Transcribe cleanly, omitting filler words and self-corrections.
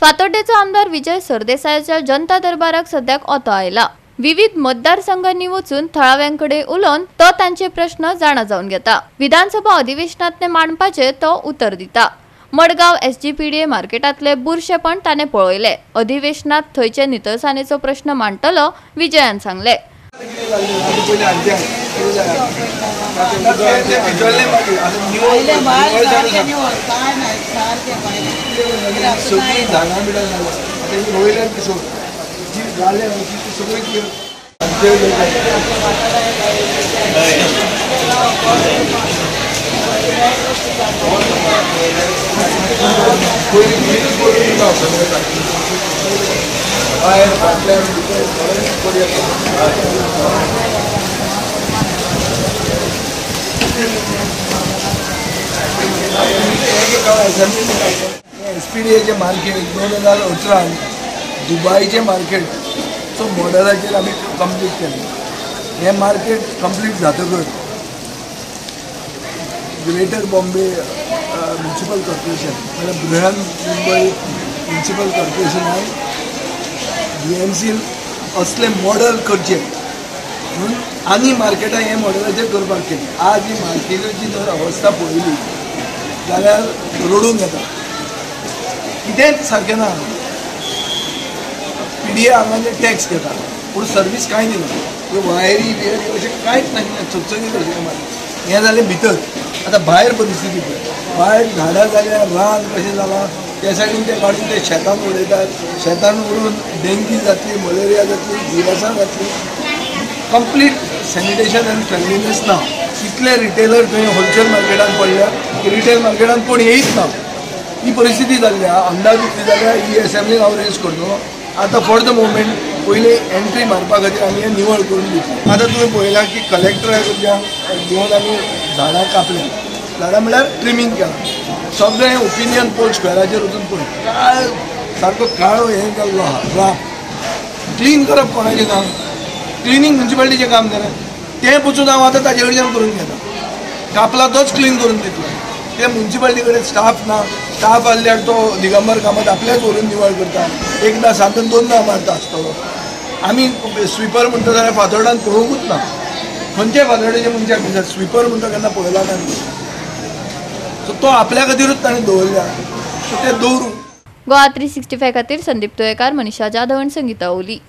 फातोड्डेचो आमदार विजय सरदेसायाच्या जनता दरबाराक सद्याक ओतो आयला। विविध मतदारसंघांनी वचून थळाव्यांकडे उलोवन तो तांचे प्रश्न जाणा जावन घेता। विधानसभा अधिवेशनांतले मांडपाचे तो उत्तर दिता। मडगाव एसजीपीडीए मार्केटातले बुरशेपण ताणे पळयले। अधिवेशनात थंयचे नितळसाणेचो प्रश्न मांडटलो विजयान सांगले। एसपीडीएचे मार्केट 2018 दुबईचे मार्केट सो मॉडेलाचेर आमी कंप्लीट केलें। हे मार्केट कंप्लीट जातकच ग्रेटर बॉम्बे म्युनिसिपल कॉर्पोरेशन म्हणजे बृहन मुंबई म्युनिसिपल कॉर्पोरेशनान BMCन असले मॉडेल करचे म्हणून आनी मार्केटां हे मॉडेलाचेर करपाक केली। आज ही मार्केटाची जर अवस्था पळयली जाल्यार रडूंक येता। कितेंच सारकें ना। PDA हांगाचे टॅक्स घेता पूण सर्वीस कांय दिना। वायरी बियरी अशें कांयच नाशिल्लें, चकचकीत अशें मार्केट। हें जालें भितर। आतां भायर परिस्थिती पळय, भायर झाडां जाल्यार रान कशें जालां त्या सायडीन ते काडून ते शेतान उडयतात। शेतान उडोवन डेंगी जातली, मलेरिया जातली, दुयेंसां जातली। कंप्लीट सॅनिटेशन आनी क्लिनलीनेस ना। इतले रिटेलर थंय होलसेल मार्केटान पडल्या की रिटेल मार्केटान कोण येयच ना। ही परिस्थिती जाल्ली आहा। अंदाज कितली जाल्या ही असेंब्लीन हांव रेज करतलो। आतां फॉर द मोमेंट पयली एंट्री मारपा खातीर आमी हें निवळ करून दितले। आतां तुवें पळयलां की कलेक्टराक घेवन आमी झाडां कापल्या। झाडां म्हळ्यार ट्रिमींग केलां। सगळें ओपिनियन पोल स्क्वेराचेर वचून पळय काय सारको काळो हें जाल्लो आहा राप। क्लीन करप कोणाचें काम? क्लिनींग म्युनिसिपालिटीचें काम जालें। तें पसून हांव आतां ताजे कडच्यान करून घेता। कापला तोच क्लीन करून दितलो। ते म्युनिसिपालिटी कडेन स्टाफ ना। स्टाफ आसल्यार तो दिगंबर कामत आपल्याच व्हरून निवळ करता। एकदां साधन दोनदां मारता आसतलो। आमी स्विपर म्हणटा जाल्यार फातोर्डान पळोवंकूच ना। खंयचे फातोर्डेचे मनशाक दिसता स्विपर म्हणटा केन्ना पळयला ना। सो तो आपल्या खातीरूच ताणें दवरल्या, सो ते दवरूं। गोवा 365 खातीर संदीप तुयेकार, मनीषा जाधव आनी संगीता ओली।